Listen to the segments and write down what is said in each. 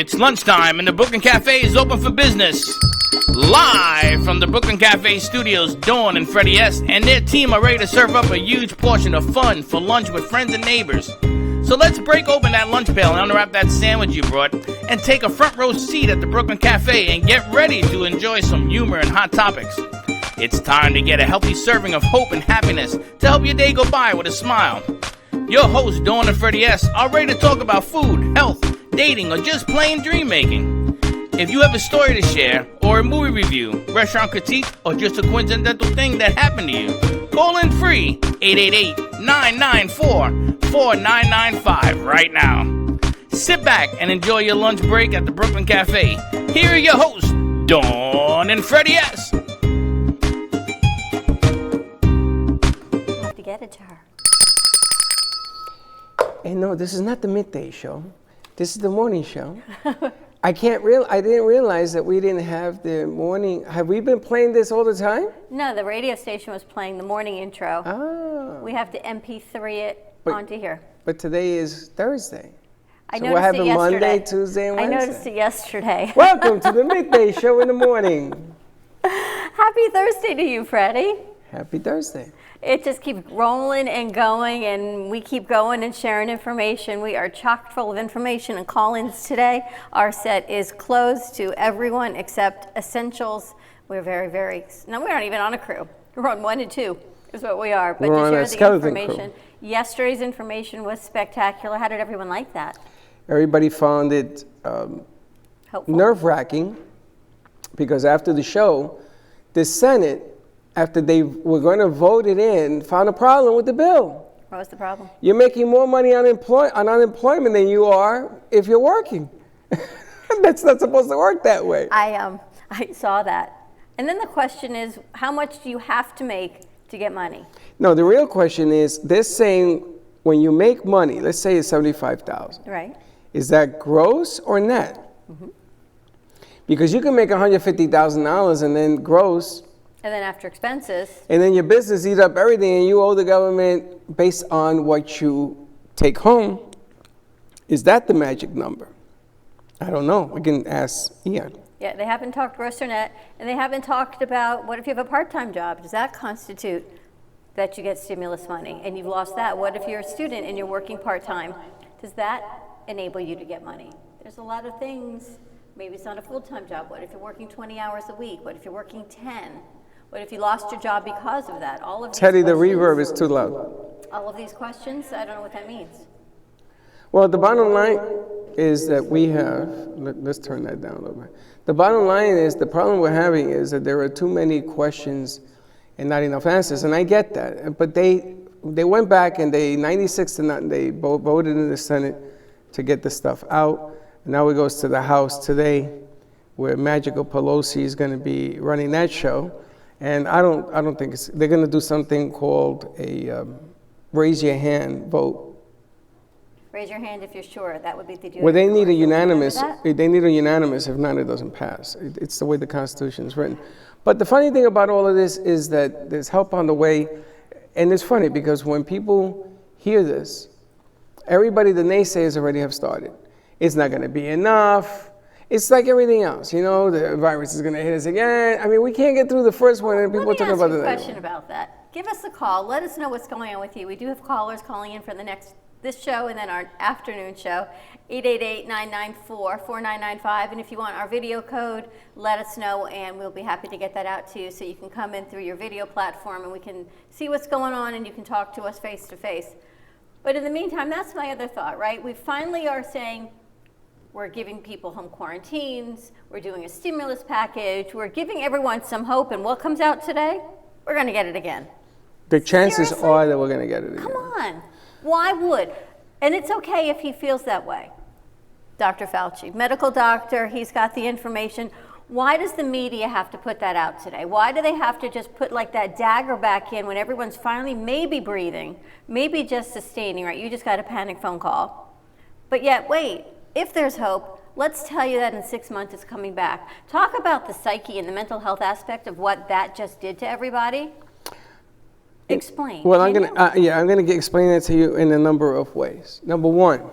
It's lunchtime and the Brooklyn Cafe is open for business. Live from the Brooklyn Cafe studios, Dawn and Freddie S. and their team are ready to serve up a huge portion of fun for lunch with friends and neighbors. So let's break open that lunch pail and unwrap that sandwich you brought and take a front row seat at the Brooklyn Cafe and get ready to enjoy some humor and hot topics. It's time to get a healthy serving of hope and happiness to help your day go by with a smile. Your hosts, Dawn and Freddie S., are ready to talk about food, health, dating, or just plain dream making. If you have a story to share, or a movie review, restaurant critique, or just a coincidental thing that happened to you, call in free 888-994-4995 right now. Sit back and enjoy your lunch break at the Brooklyn Cafe. Here are your hosts, Dawn and Freddie S. I'll have to get it to her. Hey, no, this is not the midday show. This is the morning show. I didn't realize that we didn't have the morning. Have we been playing this all the time? No, the radio station was playing the morning intro. Oh. We have to MP3 it onto here. But today is Thursday. I so noticed we're having it yesterday. Monday, Tuesday, and Wednesday. I noticed it yesterday. Welcome to the midday show in the morning. Happy Thursday to you, Freddie. Happy Thursday. It just keeps rolling and going, and we keep going and sharing information. We are chock full of information and call-ins today. Our set is closed to everyone except essentials. We're we're not even on a crew. We're on 1 and 2 is what we are. But We're to on share a the information, crew. Yesterday's information was spectacular. How did everyone like that? Everybody found it nerve-wracking because after the show, the Senate, after they were going to vote it in, found a problem with the bill. What was the problem? You're making more money on unemployment than you are if you're working. That's not supposed to work that way. I saw that. And then the question is, how much do you have to make to get money? No, the real question is, they're saying when you make money, let's say it's $75,000. Right. Is that gross or net? Mm-hmm. Because you can make $150,000 and then gross. And then after expenses. And then your business eats up everything and you owe the government based on what you take home. Is that the magic number? I don't know. We can ask Ian. Yeah, they haven't talked gross or net, and they haven't talked about what if you have a part-time job? Does that constitute that you get stimulus money and you've lost that? What if you're a student and you're working part-time? Does that enable you to get money? There's a lot of things. Maybe it's not a full-time job. What if you're working 20 hours a week? What if you're working 10? What if you lost your job because of that? All of these Teddy, the questions, reverb is too loud. all of these questions, I don't know what that means. Well, the bottom line is that we have, let's turn that down a little bit. The bottom line is the problem we're having is that there are too many questions and not enough answers, and I get that. But they went back and 96-0, they voted in the Senate to get the stuff out. And now it goes to the House today, where Magical Pelosi is going to be running that show. And I don't think they're going to do something called a raise your hand vote. Raise your hand if you're sure. That would be the Well, they need a unanimous. They need a unanimous. If not, it doesn't pass. It's the way the Constitution is written. But the funny thing about all of this is that there's help on the way, and it's funny because when people hear this, everybody, the naysayers already have started. It's not going to be enough. It's like everything else, you know. The virus is going to hit us again. I mean, we can't get through the first one, and people are talking about Let me the ask you a next question one. about that. Give us a call. Let us know what's going on with you. We do have callers calling in for this show and then our afternoon show, 888-994-4995. And if you want our video code, let us know, and we'll be happy to get that out to you so you can come in through your video platform and we can see what's going on and you can talk to us face to face. But in the meantime, that's my other thought, right? We finally are saying we're giving people home quarantines, we're doing a stimulus package, we're giving everyone some hope, and what comes out today? We're going to get it again. The chances Seriously? are that we're going to get it again. Come on. Why would? And it's okay if he feels that way. Dr. Fauci, medical doctor, he's got the information. Why does the media have to put that out today? Why do they have to just put like that dagger back in when everyone's finally maybe breathing, maybe just sustaining, right? You just got a panic phone call. But yet, wait, if there's hope, let's tell you that in 6 months it's coming back. Talk about the psyche and the mental health aspect of what that just did to everybody. Explain. Well, I'm going to explain that to you in a number of ways. Number one,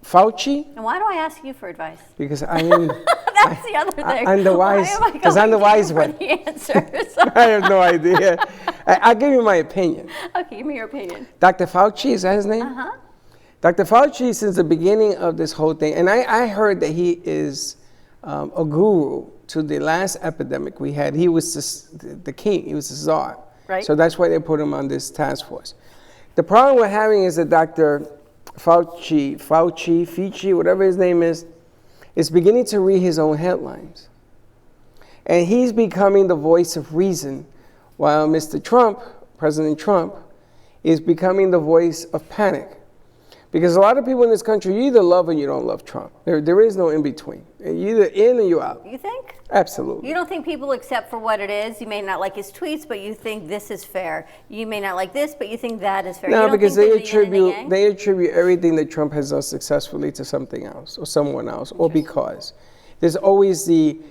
Fauci, And why do I ask you for advice? because I am. That's the other thing. I'm the wise, Why am I because I'm the going to wise you for one. the answers? I have no idea. I'll give you my opinion. Okay, give me your opinion. Dr. Fauci, is that his name? Uh-huh. Dr. Fauci, since the beginning of this whole thing, and I heard that he is a guru to the last epidemic we had. He was the king, he was the czar. Right. So that's why they put him on this task force. The problem we're having is that Dr. Fauci, whatever his name is beginning to read his own headlines. And he's becoming the voice of reason, while Mr. Trump, President Trump, is becoming the voice of panic. Because a lot of people in this country, you either love or you don't love Trump. There is no in between. You're either in or you're out. You think? Absolutely. You don't think people accept for what it is? You may not like his tweets, but you think this is fair. You may not like this, but you think that is fair. No, You don't because think they there's the yin and the yang? attribute everything that Trump has done successfully to something else or someone else, or because. There's always he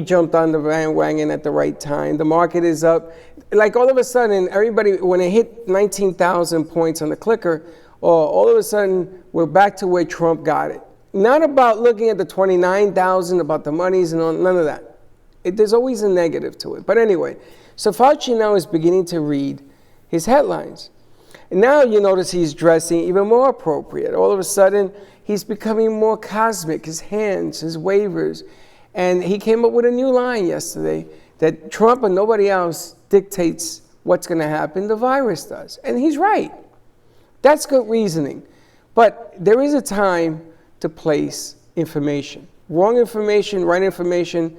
jumped on the bandwagon at the right time. The market is up. Like all of a sudden, everybody, when it hit 19,000 points on the clicker, all of a sudden, we're back to where Trump got it. Not about looking at the 29,000, about the monies and all, none of that. There's always a negative to it. But anyway, so Fauci now is beginning to read his headlines. And now you notice he's dressing even more appropriate. All of a sudden, he's becoming more cosmic, his hands, his wavers. And he came up with a new line yesterday that Trump and nobody else dictates what's going to happen. The virus does. And he's right. That's good reasoning. But there is a time to place information. Wrong information, right information,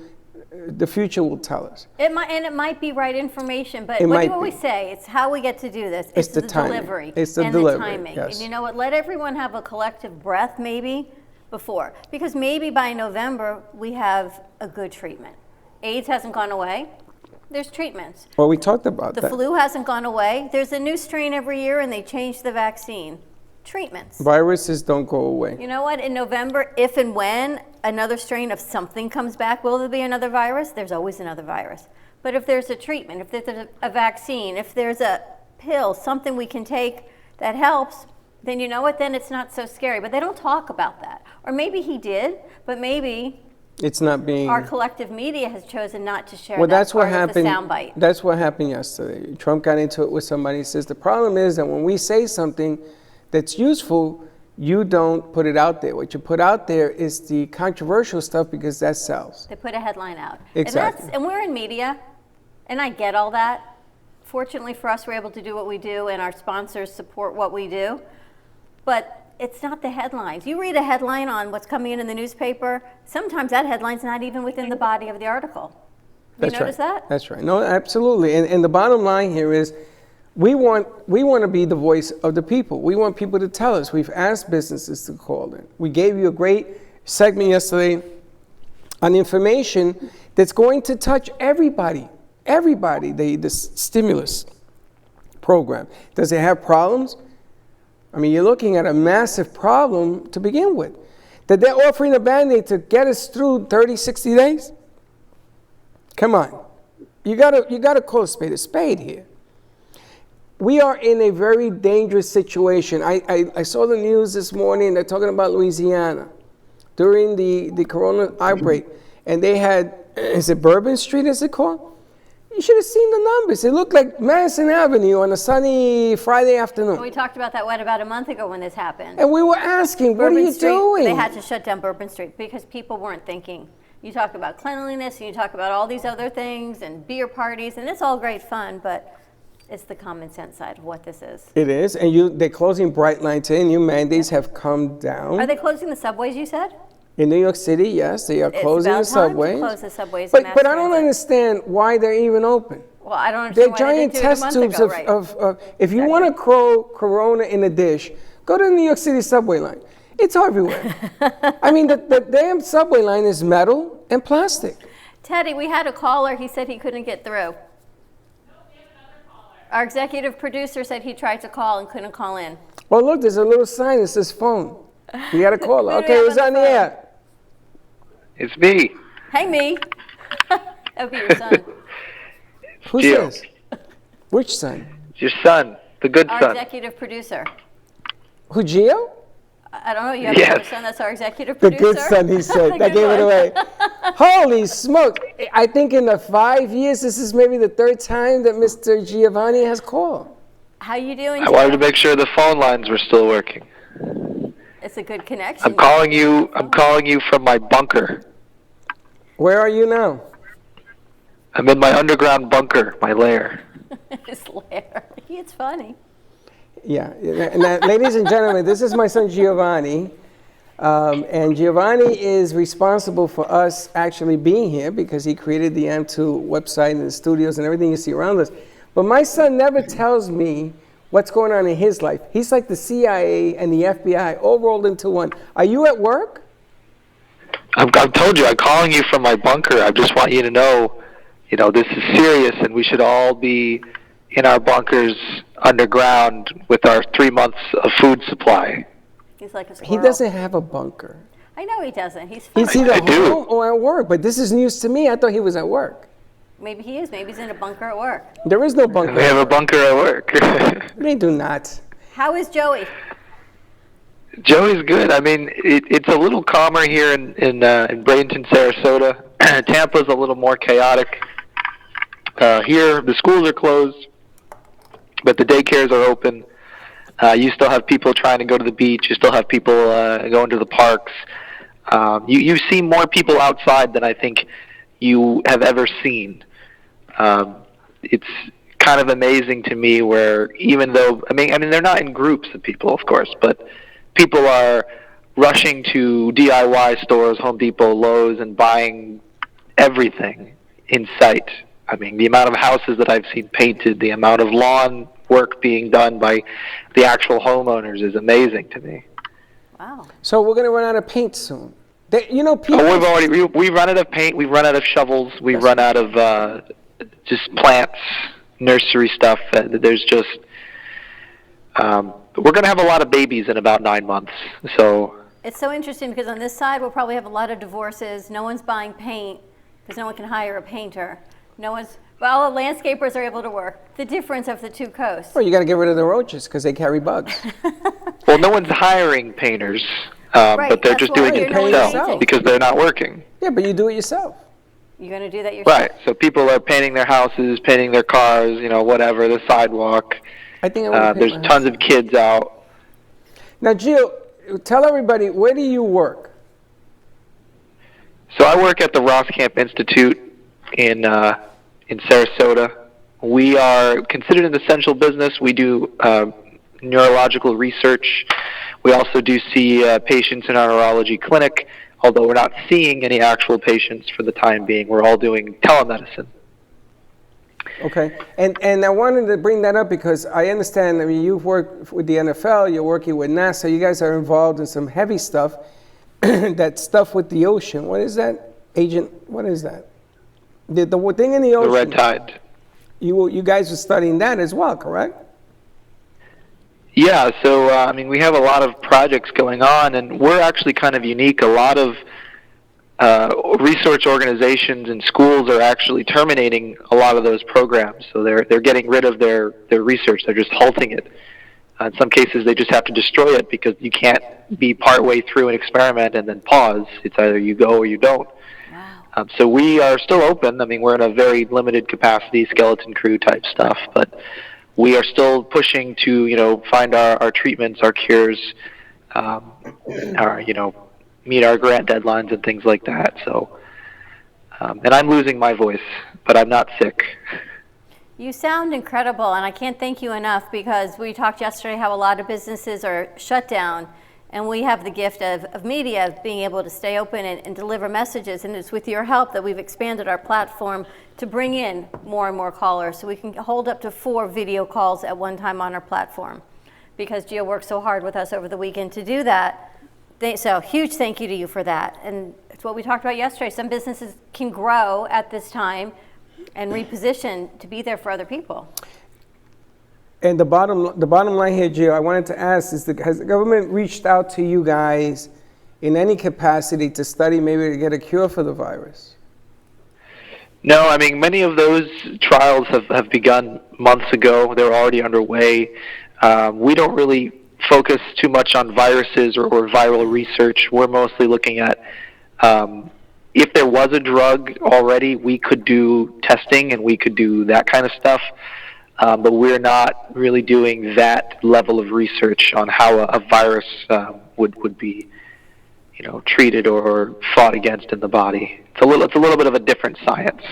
the future will tell us. It might be right information, but It what do might you always be. say? It's how we get to do this. It's the timing. delivery. It's the and delivery, the timing. yes. And you know what? Let everyone have a collective breath maybe before. Because maybe by November we have a good treatment. AIDS hasn't gone away. There's treatments. Well, we talked about The that. flu hasn't gone away. There's a new strain every year and they change the vaccine. Treatments. Viruses don't go away. You know what? In November, if and when another strain of something comes back, will there be another virus? There's always another virus. But if there's a treatment, if there's a vaccine, if there's a pill, something we can take that helps, then you know what? Then it's not so scary. But they don't talk about that. Or maybe he did, but maybe It's not being. our collective media has chosen not to share Well, that that's what part of the happened. soundbite. That's what happened yesterday. Trump got into it with somebody. He says the problem is that when we say something that's useful, you don't put it out there. What you put out there is the controversial stuff because that sells. They put a headline out. Exactly. And we're in media, and I get all that. Fortunately for us, we're able to do what we do, and our sponsors support what we do. But it's not the headlines. You read a headline on what's coming in the newspaper, sometimes that headline's not even within the body of the article. You notice that? That's right. No, absolutely. And the bottom line here is we want to be the voice of the people. We want people to tell us. We've asked businesses to call in. We gave you a great segment yesterday on information that's going to touch everybody. Everybody, the stimulus program. Does it have problems? I mean, you're looking at a massive problem to begin with. That they're offering a Band-Aid to get us through 30, 60 days? Come on. You gotta call a spade here. We are in a very dangerous situation. I saw the news this morning. They're talking about Louisiana during the corona outbreak. And they had, is it Bourbon Street, is it called? You should have seen the numbers. It looked like Madison Avenue on a sunny Friday afternoon. We talked about that, about a month ago when this happened. And we were asking, what are you doing? They had to shut down Bourbon Street because people weren't thinking. You talk about cleanliness and you talk about all these other things and beer parties, and it's all great fun, but it's the common sense side of what this is. It is, and they're closing Bright Line today. New mandates have come down. Are they closing the subways, you said? In New York City, yes, they are closing the subways. It's about time to close the subways. But I don't understand why they're even open. Well, I don't understand They're why they giant didn't do it a test month tubes ago, right? of if you want to grow Corona in a dish, go to the New York City subway line. It's everywhere. I mean, the damn subway line is metal and plastic. Teddy, we had a caller. He said he couldn't get through. Our executive producer said he tried to call and couldn't call in. Well, look, there's a little sign that says phone. You got to call her. Who do we Okay, have who's on on the the phone? air? It's me. Hey, me. That would be your son. Who's Gio. this? Which son? It's your son, the good Our son. executive producer. Who, Gio? I don't know. You have Yes. another son that's our executive The producer. good son, he said. The That good gave it one. away. Holy smoke. I think in the 5 years, this is maybe the third time that Mr. Giovanni has called. How you doing, I wanted to Joe? make sure the phone lines were still working. It's a good connection. I'm calling you from my bunker. Where are you now? I'm in my underground bunker, my lair. His lair. It's funny. Yeah. Now, ladies and gentlemen, this is my son Giovanni. And Giovanni is responsible for us actually being here because he created the AM2 website and the studios and everything you see around us. But my son never tells me what's going on in his life. He's like the CIA and the FBI all rolled into one. Are you at work? I've told you, I'm calling you from my bunker. I just want you to know, this is serious, and we should all be in our bunkers underground with our 3 months of food supply. He's like a He squirrel. doesn't have a bunker. I know he doesn't. He's funny. He's either I do. home or at work, but this is news to me. I thought he was at work. Maybe he is. Maybe he's in a bunker at work. There is no bunker. We have a bunker at work. They do not. How is Joey? Joey's good. I mean, it's a little calmer here in Bradenton, Sarasota. Tampa's a little more chaotic. Here, the schools are closed, but the daycares are open. You still have people trying to go to the beach. You still have people going to the parks. You see more people outside than I think you have ever seen. It's kind of amazing to me where even though, I mean, they're not in groups of people, of course, but people are rushing to DIY stores, Home Depot, Lowe's, and buying everything in sight. I mean, the amount of houses that I've seen painted, the amount of lawn work being done by the actual homeowners is amazing to me. Wow. So we're going to run out of paint soon. People. We've run out of paint, we've run out of shovels, we've run out of just plants, nursery stuff. There's just, we're going to have a lot of babies in about 9 months. So It's so interesting because on this side we'll probably have a lot of divorces. No one's buying paint because no one can hire a painter. All the landscapers are able to work. The difference of the two coasts. Well, you got to get rid of the roaches because they carry bugs. well, no one's hiring painters, Right, but they're that's just what doing we're it doing themselves because they're not working. Yeah, but you do it yourself. You're going to do that yourself? Right. So people are painting their houses, painting their cars, whatever, the sidewalk. I think I want to paint There's my tons house. of kids out. Now, Gio, tell everybody, where do you work? So I work at the Roskamp Institute in Sarasota. We are considered an essential business. We do neurological research. We also do see patients in our neurology clinic, although we're not seeing any actual patients for the time being. We're all doing telemedicine. Okay, and I wanted to bring that up because I understand, you've worked with the NFL, you're working with NASA, you guys are involved in some heavy stuff, that stuff with the ocean. What is that, Agent? What is that? The thing in the ocean. The red tide. You guys are studying that as well, correct? Yeah, so we have a lot of projects going on, and we're actually kind of unique. A lot of research organizations and schools are actually terminating a lot of those programs. So they're getting rid of their research. They're just halting it. In some cases, they just have to destroy it because you can't be partway through an experiment and then pause. It's either you go or you don't. Wow. So we are still open. We're in a very limited capacity, skeleton crew type stuff, but we are still pushing to, find our treatments, our cures, meet our grant deadlines and things like that. So, and I'm losing my voice, but I'm not sick. You sound incredible, and I can't thank you enough because we talked yesterday how a lot of businesses are shut down, and we have the gift of media being able to stay open and deliver messages, and it's with your help that we've expanded our platform to bring in more and more callers so we can hold up to 4 video calls at one time on our platform because Gio worked so hard with us over the weekend to do that. So huge thank you to you for that. And it's what we talked about yesterday. Some businesses can grow at this time and reposition to be there for other people. And the bottom line here, Gio, I wanted to ask is, has the government reached out to you guys in any capacity to study maybe to get a cure for the virus? No, many of those trials have begun months ago. They're already underway. We don't really focus too much on viruses or viral research. We're mostly looking at if there was a drug already, we could do testing and we could do that kind of stuff. But we're not really doing that level of research on how a virus would be, treated or fought against in the body. It's a little bit of a different science.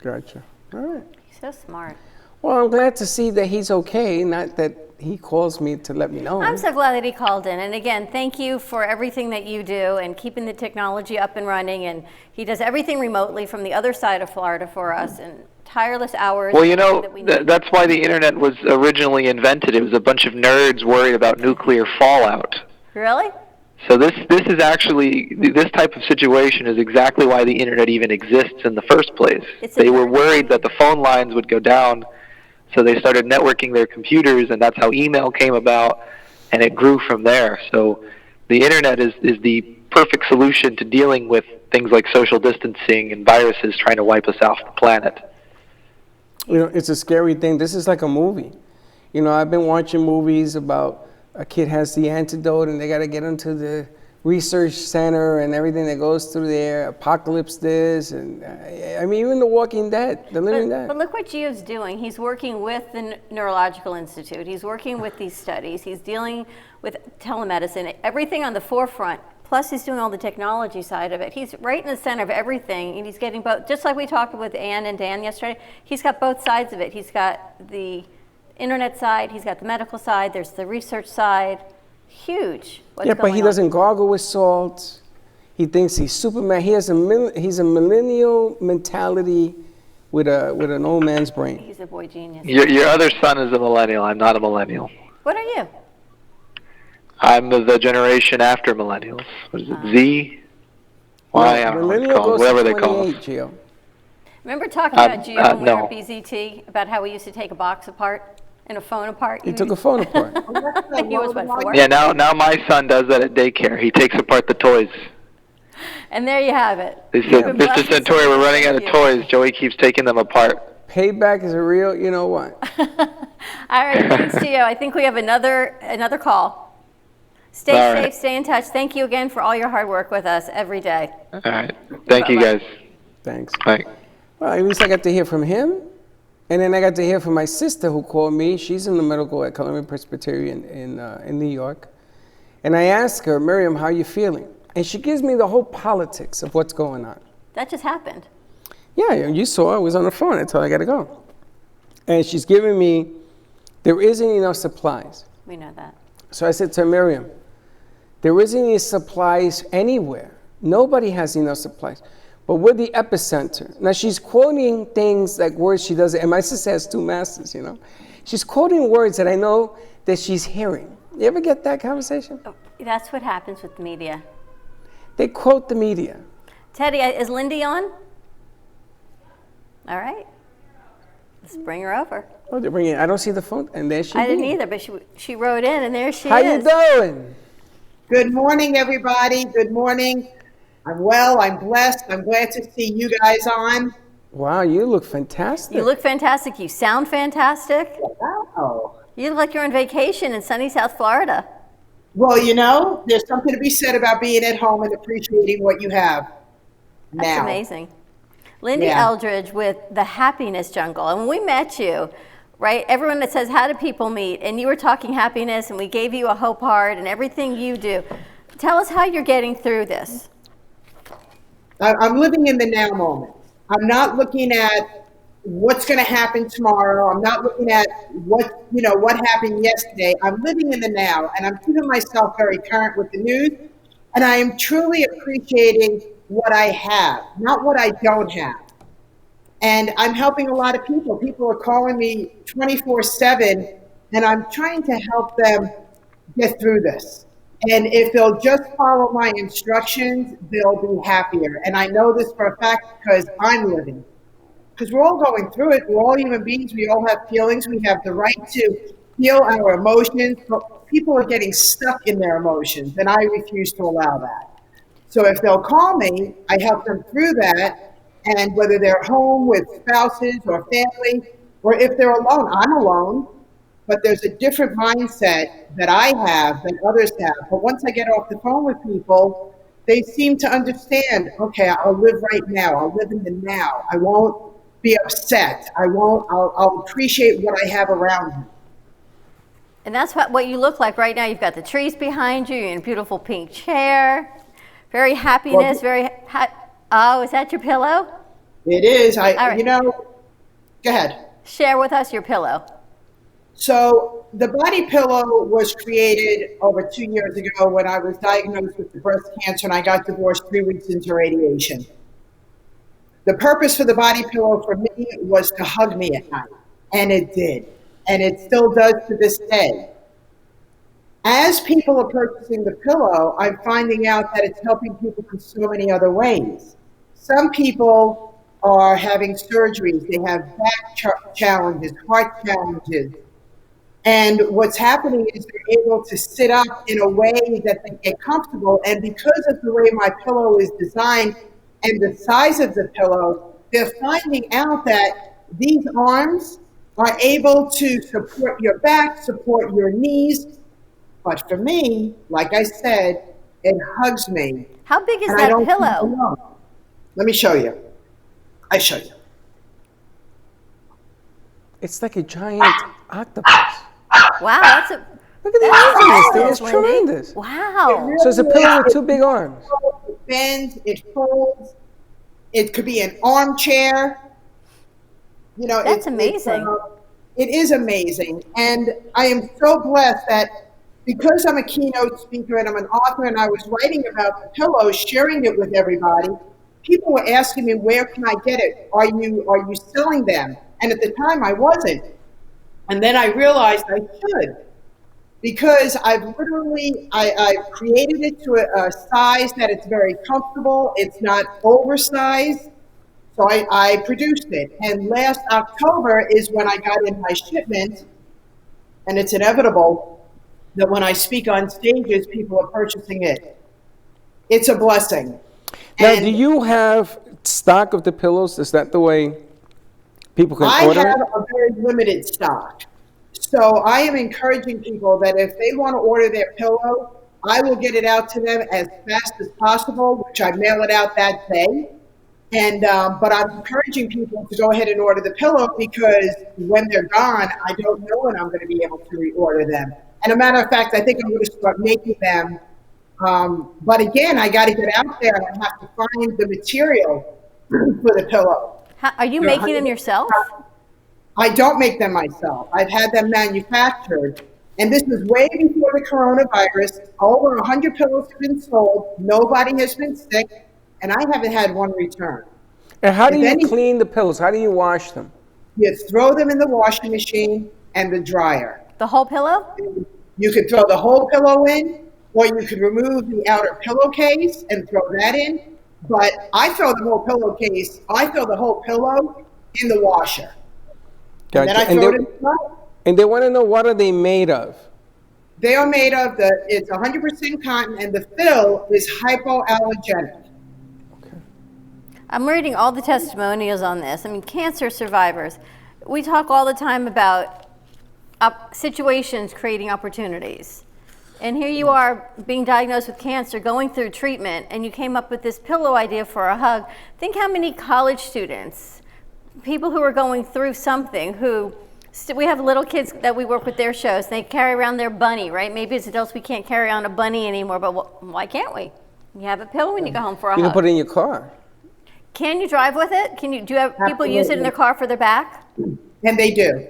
Gotcha. All right. He's so smart. Well, I'm glad to see that he's okay, not that he calls me to let me know. I'm so glad that he called in. And again, thank you for everything that you do and keeping the technology up and running. And he does everything remotely from the other side of Florida for us and tireless hours. Well, that's why the internet was originally invented. It was a bunch of nerds worried about nuclear fallout. Really? So this is actually, this type of situation is exactly why the internet even exists in the first place. They were worried that the phone lines would go down, so they started networking their computers, and that's how email came about, and it grew from there. So the internet is the perfect solution to dealing with things like social distancing and viruses trying to wipe us off the planet. It's a scary thing. This is like a movie. I've been watching movies about a kid has the antidote and they got to get into the research center and everything that goes through there, apocalypse this, and even The Walking Dead, The Living Dead. But look what Gio's doing. He's working with the Neurological Institute. He's working with these studies. He's dealing with telemedicine, everything on the forefront. Plus, he's doing all the technology side of it. He's right in the center of everything, and he's getting both. Just like we talked with Ann and Dan yesterday, he's got both sides of it. He's got the internet side, he's got the medical side, there's the research side. Huge. But he doesn't gargle with salt. He thinks he's Superman. He's a millennial mentality with an old man's brain. He's a boy genius. Your other son is a millennial. I'm not a millennial. What are you? I'm the generation after millennials. What is it, Z? Y? I don't know what it's called. Whatever they call it. Gio. Remember talking about Gio when we were no. at BZT, about how we used to take a box apart and a phone apart? He took a phone apart. I think he was, what, 4? Yeah, now my son does that at daycare. He takes apart the toys. And there you have it. They said, Mr. Santori, we're running out of toys. Joey keeps taking them apart. Payback is a real, you know what. All right, thanks, Gio. I think we have another call. Stay safe, stay in touch. Thank you again for all your hard work with us every day. All right. Thank you, guys. Thanks. Bye. Well, at least I got to hear from him. And then I got to hear from my sister who called me. She's in the medical at Columbia Presbyterian in New York. And I asked her, Miriam, how are you feeling? And she gives me the whole politics of what's going on. That just happened. Yeah, you saw I was on the phone. I told her I got to go. And she's giving me, there isn't enough supplies. We know that. So I said to her, Miriam, there isn't any supplies anywhere. Nobody has enough supplies. But we're the epicenter. Now she's quoting things like words she doesn't, and my sister has 2 masters, She's quoting words that I know that she's hearing. You ever get that conversation? Oh, that's what happens with the media. They quote the media. Teddy, is Lindy on? All right. Let's bring her over. Oh, they're bringing. I don't see the phone, and there she is. I didn't either, but she wrote in, and there she How is. you doing? Good morning, everybody. Good morning. I'm well. I'm blessed. I'm glad to see you guys on. Wow, you look fantastic. You look fantastic. You sound fantastic. Wow. You look like you're on vacation in sunny South Florida. Well, there's something to be said about being at home and appreciating what you have now. That's amazing. Lindy Eldridge with the Happiness Jungle. And when we met you, right, everyone that says, how do people meet? And you were talking happiness, and we gave you a hope heart and everything you do. Tell us how you're getting through this. I'm living in the now moment. I'm not looking at what's going to happen tomorrow. I'm not looking at what happened yesterday. I'm living in the now, and I'm keeping myself very current with the news. And I am truly appreciating what I have, not what I don't have. And I'm helping a lot of people. People are calling me 24/7, and I'm trying to help them get through this. And if they'll just follow my instructions, they'll be happier. And I know this for a fact because I'm living. Because we're all going through it. We're all human beings. We all have feelings. We have the right to feel our emotions. But people are getting stuck in their emotions, and I refuse to allow that. So if they'll call me, I help them through that. And whether they're home with spouses or family, or if they're alone, I'm alone. but there's a different mindset that I have that others have. But once I get off the phone with people, they seem to understand, okay, I'll live right now. I'll live in the now. I won't be upset. I'll appreciate what I have around me. And that's what you look like right now. You've got the trees behind you. You're in a beautiful pink chair. Very happiness. Oh, is that your pillow? It is. All right. Go ahead. Share with us your pillow. So the body pillow was created over 2 years ago when I was diagnosed with the breast cancer and I got divorced 3 weeks into radiation. The purpose for the body pillow for me was to hug me at night, and it did, and it still does to this day. As people are purchasing the pillow, I'm finding out that it's helping people in so many other ways. Some people are having surgeries, they have back challenges, heart challenges, and what's happening is they're able to sit up in a way that they get comfortable, and because of the way my pillow is designed and the size of the pillow, they're finding out that these arms are able to support your back, support your knees. But for me, like I said, it hugs me. How big is and I that don't feel pillow? alone. Let me show you. I show you. It's like a giant octopus. Wow, that's a Look at the arms on this thing. It's Wendy. tremendous. Wow. So it's a pillow with 2 big arms. It bends, it folds. It could be an armchair. That's amazing. It is amazing. And I am so blessed that because I'm a keynote speaker and I'm an author and I was writing about the pillow, sharing it with everybody, people were asking me, where can I get it? Are you selling them? And at the time I wasn't. And then I realized I should, because I've created it to a size that it's very comfortable. It's not oversized. So I produced it. And last October is when I got in my shipment, and it's inevitable that when I speak on stages, people are purchasing it. It's a blessing. Now, do you have stock of the pillows? Is that the way people can I order have it? a very limited stock. So I am encouraging people that if they want to order their pillow, I will get it out to them as fast as possible, which I mail it out that day. And but I'm encouraging people to go ahead and order the pillow, because when they're gone, I don't know when I'm going to be able to reorder them. And a matter of fact, I think I'm going to start making them. But again, I got to get out there and I have to find the material for the pillow. Are you making them yourself? I don't make them myself. I've had them manufactured. And this was way before the coronavirus. Over 100 pillows have been sold. Nobody has been sick. And I haven't had one return. And how do you clean the pillows? How do you wash them? You throw them in the washing machine and the dryer. The whole pillow? You could throw the whole pillow in, or you could remove the outer pillowcase and throw that in. But I throw the whole pillowcase, I throw the whole pillow in the washer. Gotcha. And then I throw it in the dryer. And they want to know, what are they made of? They are made of it's 100% cotton, and the fill is hypoallergenic. I'm reading all the testimonials on this. I mean, cancer survivors. We talk all the time about situations creating opportunities. And here you are being diagnosed with cancer, going through treatment, and you came up with this pillow idea for a hug. Think how many college students, people who are going through something, we have little kids that we work with their shows. They carry around their bunny, right? Maybe as adults we can't carry on a bunny anymore, but why can't we? You have a pillow when you go home for a hug. You can put it in your car. Can you drive with it? Do you have people use it in their car for their back? And they do.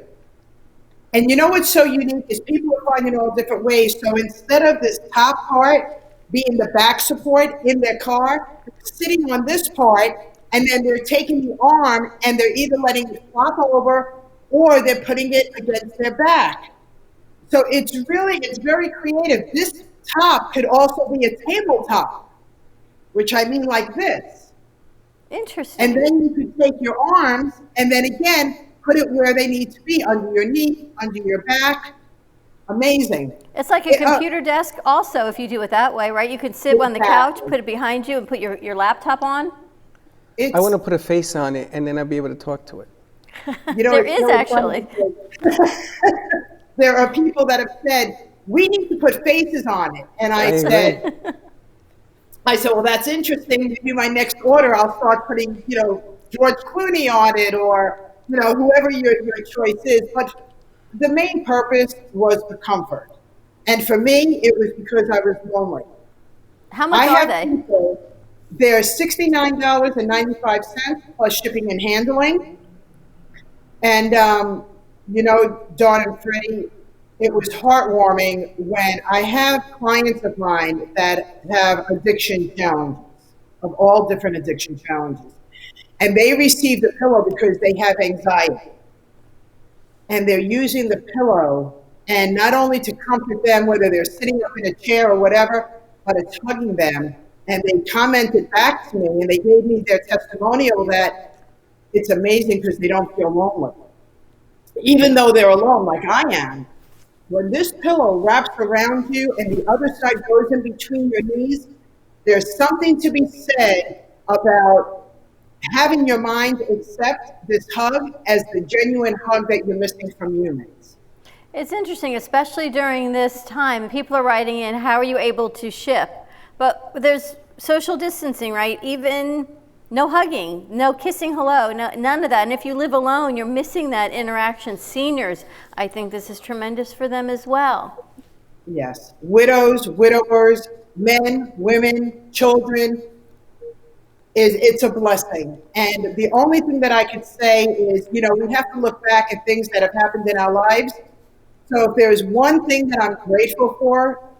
And you know what's so unique is people are finding all different ways. So instead of this top part being the back support in their car, they're sitting on this part, and then they're taking the arm and they're either letting it flop over or they're putting it against their back. So it's very creative. This top could also be a tabletop, which I mean like this. Interesting. And then you could take your arms and then again, put it where they need to be, under your knee, under your back. Amazing. It's like a computer desk also, if you do it that way, right? You can sit on the couch, put it behind you, and put your laptop on. I want to put a face on it, and then I'll be able to talk to it. There is actually. There are people that have said, we need to put faces on it. And I agree. said, well, that's interesting. Maybe my next order, I'll start putting, George Clooney on it, or, whoever your choice is. But the main purpose was the comfort. And for me, it was because I was lonely. How much are they? They're $69.95 plus shipping and handling. And, Dawn and Freddie, it was heartwarming when I have clients of mine that have addiction challenges, of all different addiction challenges. And they receive the pillow because they have anxiety. And they're using the pillow, and not only to comfort them, whether they're sitting up in a chair or whatever, but it's hugging them. And they commented back to me, and they gave me their testimonial that it's amazing because they don't feel lonely. Even though they're alone like I am, when this pillow wraps around you and the other side goes in between your knees, there's something to be said about having your mind accept this hug as the genuine hug that you're missing from humans. It's interesting, especially during this time. People are writing in, how are you able to ship? But there's social distancing, right? Even no hugging, no kissing hello, none of that. And if you live alone, you're missing that interaction. Seniors, I think this is tremendous for them as well. Yes. Widows, widowers, men, women, children, it's a blessing. And the only thing that I could say is, we have to look back at things that have happened in our lives. So if there's one thing that I'm grateful for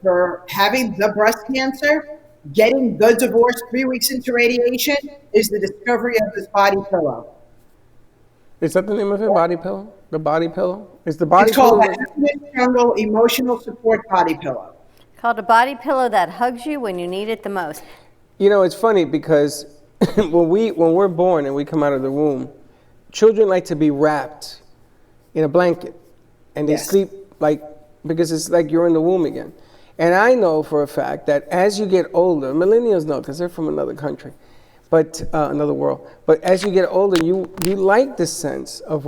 having the breast cancer, getting the divorce 3 weeks into radiation, is the discovery of this body pillow. Is that the name of it? Body pillow? The body pillow? Is the body It's called pillow? the Happiness Jungle Emotional Support Body Pillow. Called a body pillow that hugs you when you need it the most. It's funny because when we're born and we come out of the womb, children like to be wrapped in a blanket, and they Yes. sleep because it's like you're in the womb again. And I know for a fact that as you get older, millennials know because they're from another country, but another world. But as you get older, you like the sense of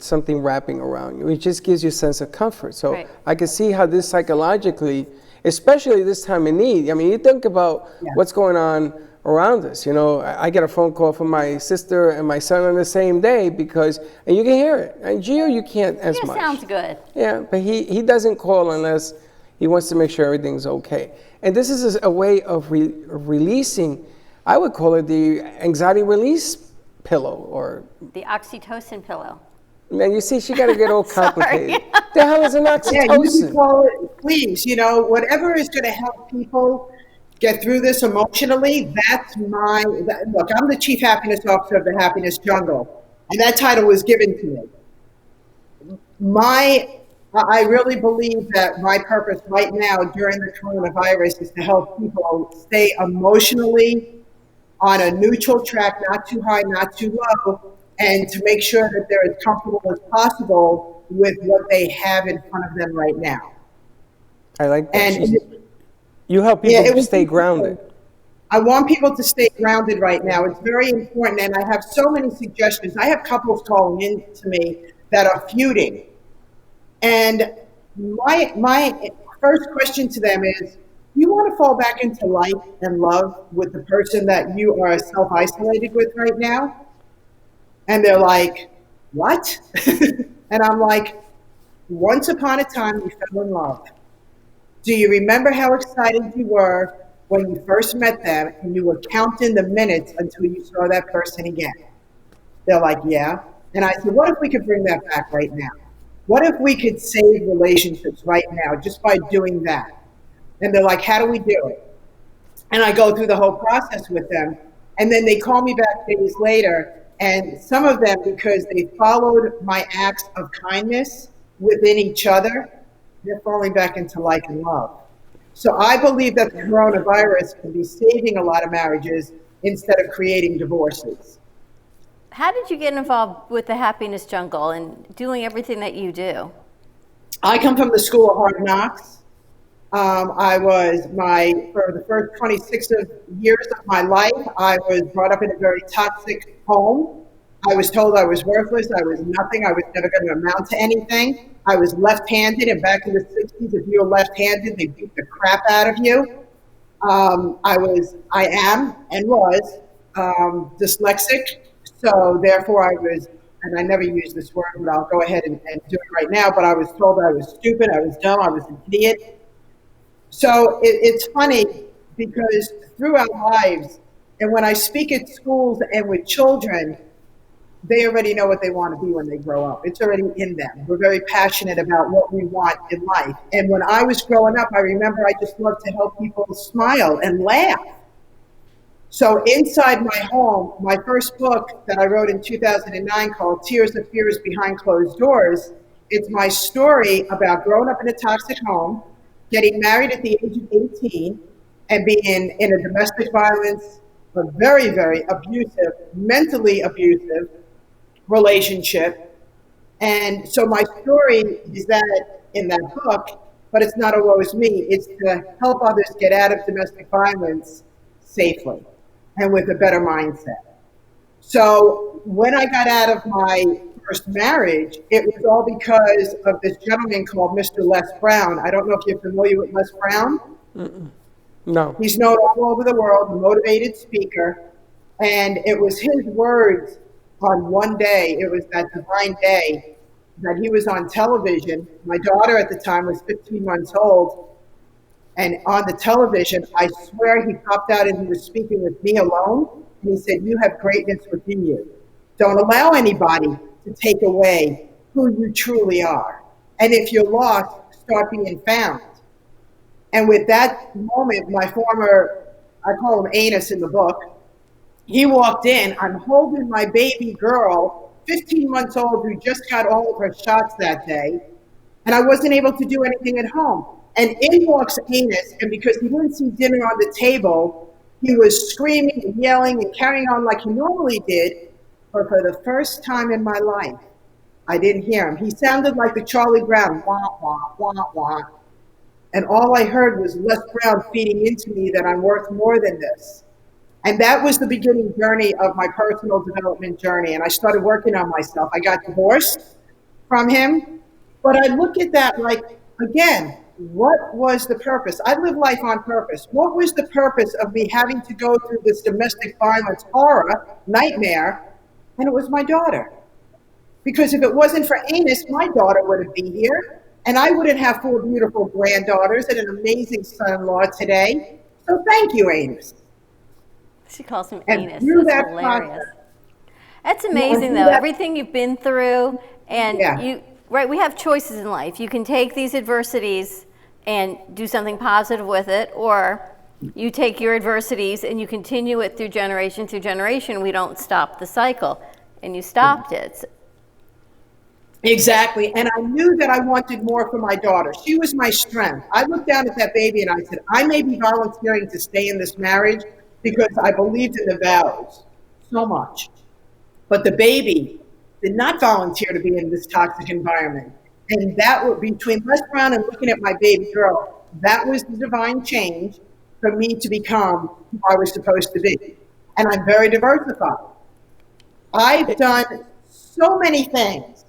something wrapping around you. It just gives you a sense of comfort. So Right. I can see how this psychologically, especially this time of need. I mean, you think about what's going on around us. I get a phone call from my sister and my son on the same day and you can hear it. And Gio, you can't as Yeah, much. sounds good. Yeah, but he doesn't call unless he wants to make sure everything's okay. And this is a way of releasing, I would call it the anxiety release pillow, or... The oxytocin pillow. Man, you see, she got to get all complicated. The hell is an Yeah, you can oxytocin? call it, please, whatever is going to help people get through this emotionally, look, I'm the Chief Happiness Officer of the Happiness Jungle, and that title was given to me. I really believe that my purpose right now during the coronavirus is to help people stay emotionally on a neutral track, not too high, not too low, and to make sure that they're as comfortable as possible with what they have in front of them right now. I like that. And You help people stay grounded. I want people to stay grounded right now. It's very important, and I have so many suggestions. I have couples calling in to me that are feuding. And my first question to them is, do you want to fall back into light and love with the person that you are self-isolated with right now? And they're like, what? And I'm like, once upon a time, you fell in love. Do you remember how excited you were when you first met them and you were counting the minutes until you saw that person again? They're like, yeah. And I said, what if we could bring that back right now? What if we could save relationships right now just by doing that? And they're like, how do we do it? And I go through the whole process with them. And then they call me back days later. And some of them, because they followed my acts of kindness within each other, they're falling back into life and love. So I believe that the coronavirus can be saving a lot of marriages instead of creating divorces. How did you get involved with the Happiness Jungle and doing everything that you do? I come from the School of Hard Knocks. For the first 26 years of my life, I was brought up in a very toxic home. I was told I was worthless, I was nothing, I was never going to amount to anything. I was left-handed, and back in the 60s, if you were left-handed, they beat the crap out of you. I am, and was dyslexic, so therefore I was, and I never use this word, but I'll go ahead and do it right now, but I was told I was stupid, I was dumb, I was an idiot. So it's funny because through our lives, and when I speak at schools and with children, they already know what they want to be when they grow up. It's already in them. We're very passionate about what we want in life. And when I was growing up, I remember I just loved to help people smile and laugh. So inside my home, my first book that I wrote in 2009 called Tears of Fears Behind Closed Doors, it's my story about growing up in a toxic home, getting married at the age of 18, and being in a domestic violence, a very, very abusive, mentally abusive relationship. And so my story is that in that book, but it's not a woe is me. It's to help others get out of domestic violence safely and with a better mindset. So when I got out of my first marriage, it was all because of this gentleman called Mr. Les Brown. I don't know if you're familiar with Les Brown. No. He's known all over the world, a motivated speaker. And it was his words on one day, it was that divine day, that he was on television. My daughter at the time was 15 months old. And on the television, I swear he popped out and he was speaking with me alone. And he said, "You have greatness within you. Don't allow anybody to take away who you truly are. And if you're lost, start being found." And with that moment, my former, I call him Anus in the book, he walked in, I'm holding my baby girl, 15 months old, who just got all of her shots that day, and I wasn't able to do anything at home. And in walks Anus, and because he didn't see dinner on the table, he was screaming and yelling and carrying on like he normally did, but for the first time in my life, I didn't hear him. He sounded like the Charlie Brown, wah, wah, wah, wah. And all I heard was Les Brown feeding into me that I'm worth more than this. And that was the beginning journey of my personal development journey. And I started working on myself. I got divorced from him. But I look at that like, again, what was the purpose? I live life on purpose. What was the purpose of me having to go through this domestic violence horror, nightmare? And it was my daughter. Because if it wasn't for Anus, my daughter wouldn't be here. And I wouldn't have 4 beautiful granddaughters and an amazing son-in-law today. So thank you, Anus. She calls him And Anus. through That's that hilarious. process- That's amazing, through though. that- Everything you've been through, and Yeah. right, we have choices in life. You can take these adversities and do something positive with it, or you take your adversities and you continue it through generation. We don't stop the cycle, and you stopped it. Exactly. And I knew that I wanted more for my daughter. She was my strength. I looked down at that baby and I said, I may be volunteering to stay in this marriage because I believed in the vows so much. But the baby did not volunteer to be in this toxic environment. And that was between Les Brown and looking at my baby girl, that was the divine change for me to become who I was supposed to be. And I'm very diversified. I've done so many things,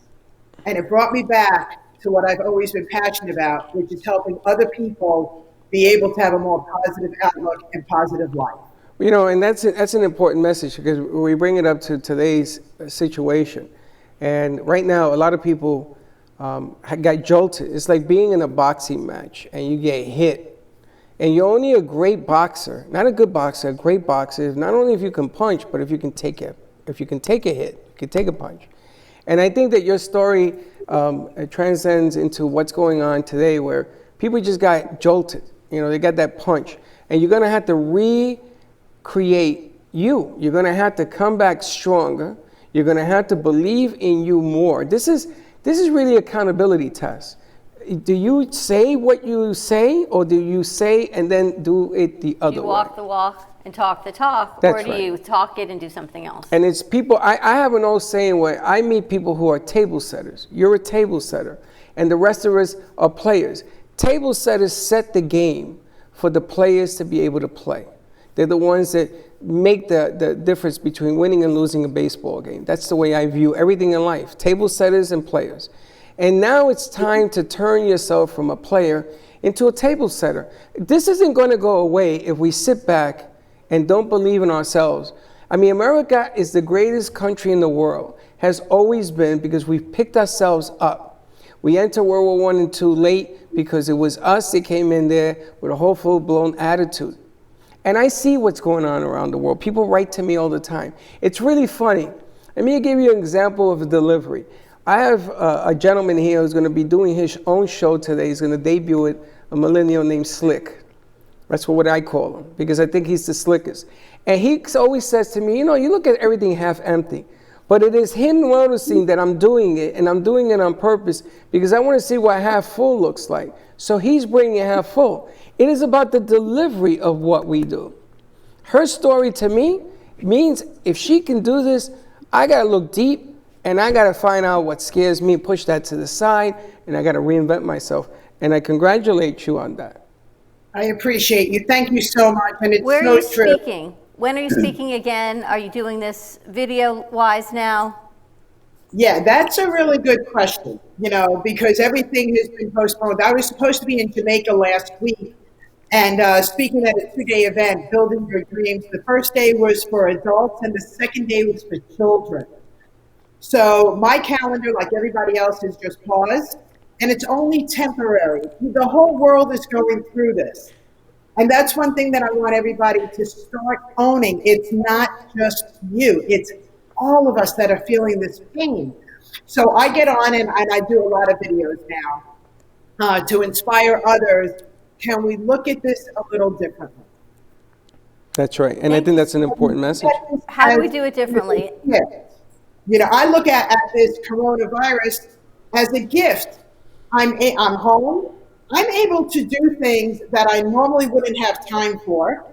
and it brought me back to what I've always been passionate about, which is helping other people be able to have a more positive outlook and positive life. You know, and that's an important message because we bring it up to today's situation. And right now, a lot of people got jolted. It's like being in a boxing match and you get hit. And you're only a great boxer, not a good boxer, a great boxer, not only if you can punch, but if you can take a hit, you can take a punch. And I think that your story transcends into what's going on today where people just got jolted. You know, they got that punch. And you're going to have to recreate you. You're going to have to come back stronger. You're going to have to believe in you more. This is really accountability test. Do you say what you say, or do you say and then do it the other way? Do you walk the walk and talk the talk, That's or do right. you talk it and do something else? And it's people, I have an old saying where I meet people who are table setters. You're a table setter, and the rest of us are players. Table setters set the game for the players to be able to play. They're the ones that make the difference between winning and losing a baseball game. That's the way I view everything in life, table setters and players. And now it's time to turn yourself from a player into a table setter. This isn't going to go away if we sit back and don't believe in ourselves. I mean, America is the greatest country in the world, has always been, because we've picked ourselves up. We entered World War I and II late because it was us that came in there with a whole full-blown attitude. And I see what's going on around the world. People write to me all the time. It's really funny. Let me give you an example of a delivery. I have a gentleman here who's going to be doing his own show today. He's going to debut it, a millennial named Slick. That's what I call him, because I think he's the slickest. And he always says to me, you know, you look at everything half empty. But it is him noticing that I'm doing it, and I'm doing it on purpose, because I want to see what half full looks like. So he's bringing it half full. It is about the delivery of what we do. Her story to me means if she can do this, I got to look deep, and I got to find out what scares me, push that to the side, and I got to reinvent myself. And I congratulate you on that. I appreciate you. Thank you so much. And it's Where so are you true. speaking? When are you speaking again? Are you doing this video-wise now? Yeah, that's a really good question, you know, because everything has been postponed. I was supposed to be in Jamaica last week and speaking at a 2-day event, Building Your Dreams. The first day was for adults and the second day was for children. So my calendar, like everybody else, is just paused, and it's only temporary. The whole world is going through this. And that's one thing that I want everybody to start owning. It's not just you. It's all of us that are feeling this pain. So I get on and I do a lot of videos now to inspire others. Can we look at this a little differently? That's right. And I think that's an important message. How do we do it differently? Yeah. You know, I look at this coronavirus as a gift. I'm home. I'm able to do things that I normally wouldn't have time for.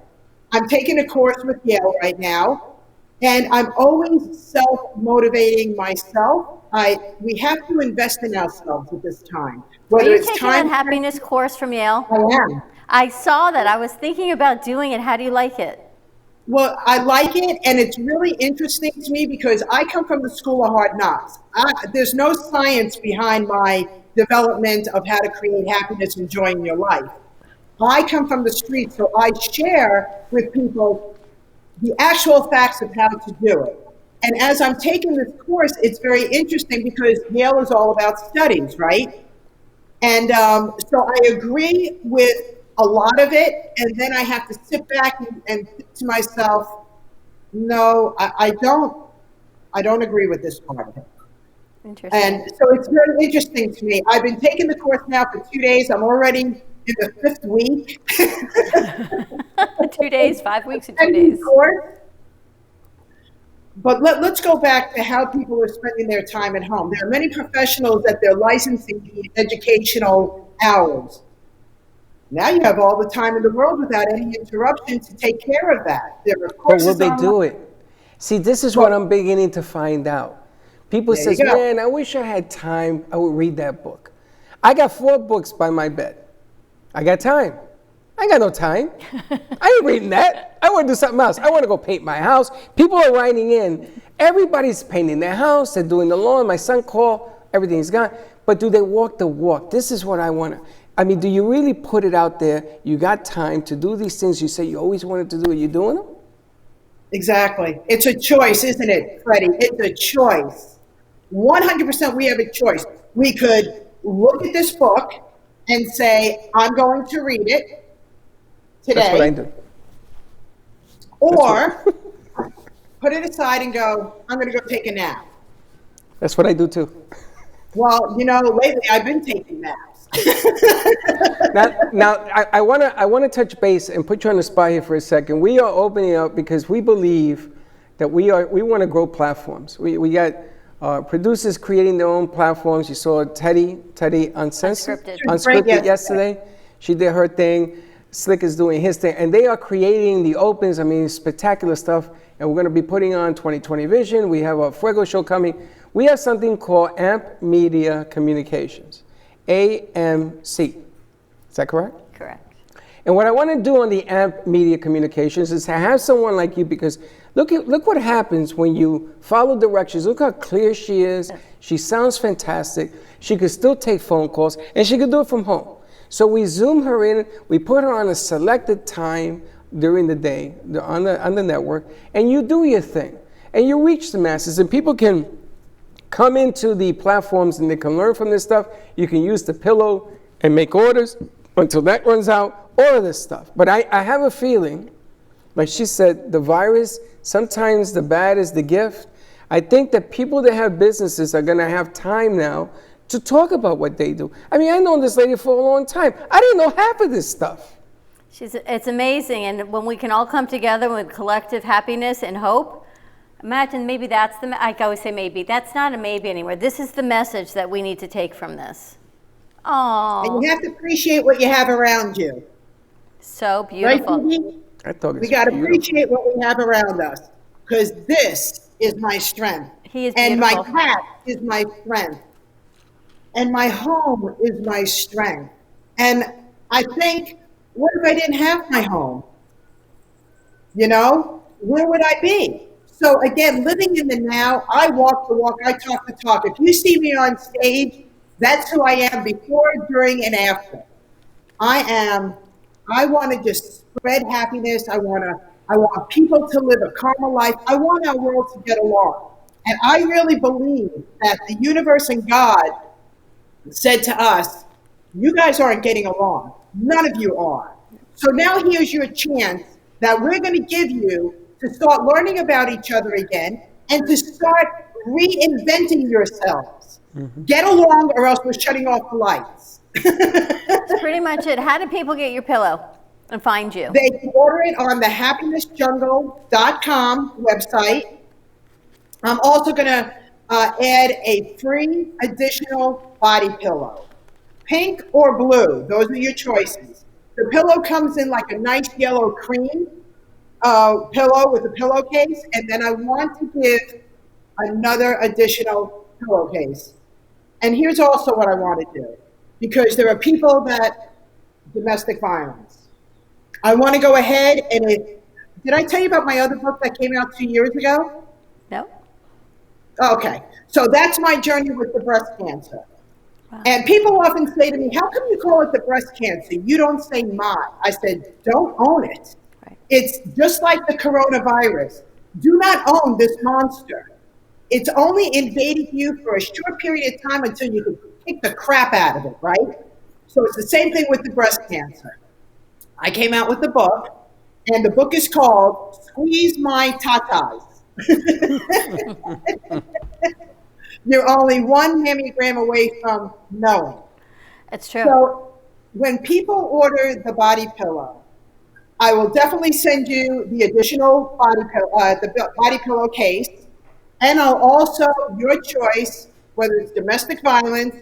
I'm taking a course with Yale right now, and I'm always self-motivating myself. We have to invest in ourselves at this time. Are you taking that happiness course from Yale? I am. I saw that. I was thinking about doing it. How do you like it? Well, I like it, and it's really interesting to me because I come from the School of Hard Knocks. There's no science behind my development of how to create happiness and joy in your life. I come from the street, so I share with people the actual facts of how to do it. And as I'm taking this course, it's very interesting because Yale is all about studies, right? And so I agree with a lot of it, and then I have to sit back and think to myself, no, I don't agree with this part of it. Interesting. And so it's very interesting to me. I've been taking the course now for 2 days. I'm already in the 5th week. 2 days, 5 weeks, and 2 days. But let's go back to how people are spending their time at home. There are many professionals that they're licensing the educational hours. Now you have all the time in the world without any interruption to take care of that. There are courses But will they do it? See, this is what I'm beginning to find out. People say, man, I wish I had time. I would read that book. I got 4 books by my bed. I got time. I got no time. I ain't reading that. I want to do something else. I want to go paint my house. People are writing in. Everybody's painting their house. They're doing the lawn. My son called. Everything's gone. But do they walk the walk? This is what I want to. I mean, do you really put it out there? You got time to do these things you say you always wanted to do. Are you doing them? Exactly. It's a choice, isn't it, Freddie? It's a choice. 100% we have a choice. We could look at this book and say, I'm going to read it today. That's what I do. Or put it aside and go, I'm going to go take a nap. That's what I do too. Well, you know, lately I've been taking naps. Now, I want to touch base and put you on the spot here for a second. We are opening up because we believe that we want to grow platforms. We got producers creating their own platforms. You saw Teddy Uncensored, Unscripted yesterday. She did her thing. Slick is doing his thing. And they are creating the opens. I mean, spectacular stuff. And we're going to be putting on 2020 Vision. We have a Fuego show coming. We have something called AMP Media Communications. AMC. Is that correct? Correct. And what I want to do on the AMP Media Communications is to have someone like you, because look what happens when you follow directions. Look how clear she is. She sounds fantastic. She could still take phone calls, and she could do it from home. So we Zoom her in. We put her on a selected time during the day on the network, and you do your thing. And you reach the masses, and people can come into the platforms and they can learn from this stuff. You can use the pillow and make orders until that runs out, all of this stuff. But I have a feeling, like she said, the virus, sometimes the bad is the gift. I think that people that have businesses are gonna have time now to talk about what they do. I mean, I've known this lady for a long time. I didn't know half of this stuff. It's amazing, and when we can all come together with collective happiness and hope, imagine maybe that's I always say maybe, that's not a maybe anymore. This is the message that we need to take from this. Oh, And you have to appreciate what you have around you. so Right, beautiful. Phoebe? I thought We got to appreciate what we have around us, because this is my strength. He is And my beautiful. cat is my strength. And my home is my strength. And I think, what if I didn't have my home? You know, where would I be? So again, living in the now, I walk the walk, I talk the talk. If you see me on stage, that's who I am before, during, and after. I want to just spread happiness. I want people to live a calmer life. I want our world to get along. And I really believe that the universe and God said to us, you guys aren't getting along. None of you are. So now here's your chance that we're going to give you to start learning about each other again and to start reinventing yourselves. Get along, or else we're shutting off the lights. That's pretty much it. How do people get your pillow and find you? They can order it on the happinessjungle.com website. I'm also going to add a free additional body pillow. Pink or blue, those are your choices. The pillow comes in like a nice yellow cream pillow with a pillowcase, and then I want to give another additional pillowcase. And here's also what I want to do, because there are people that domestic violence. I want to go ahead and did I tell you about my other book that came out 2 years ago? No? Okay, so that's my journey with the breast cancer. Wow. And people often say to me, how come you call it the breast cancer? You don't say my. I said, don't own it. Right. It's just like the coronavirus. Do not own this monster. It's only invading you for a short period of time until you can kick the crap out of it, right? So it's the same thing with the breast cancer. I came out with the book, and the book is called Squeeze My Tatas. You're only one mammogram away from knowing. It's true. So when people order the body pillow, I will definitely send you the additional body pillow case, and I'll also, your choice, whether it's domestic violence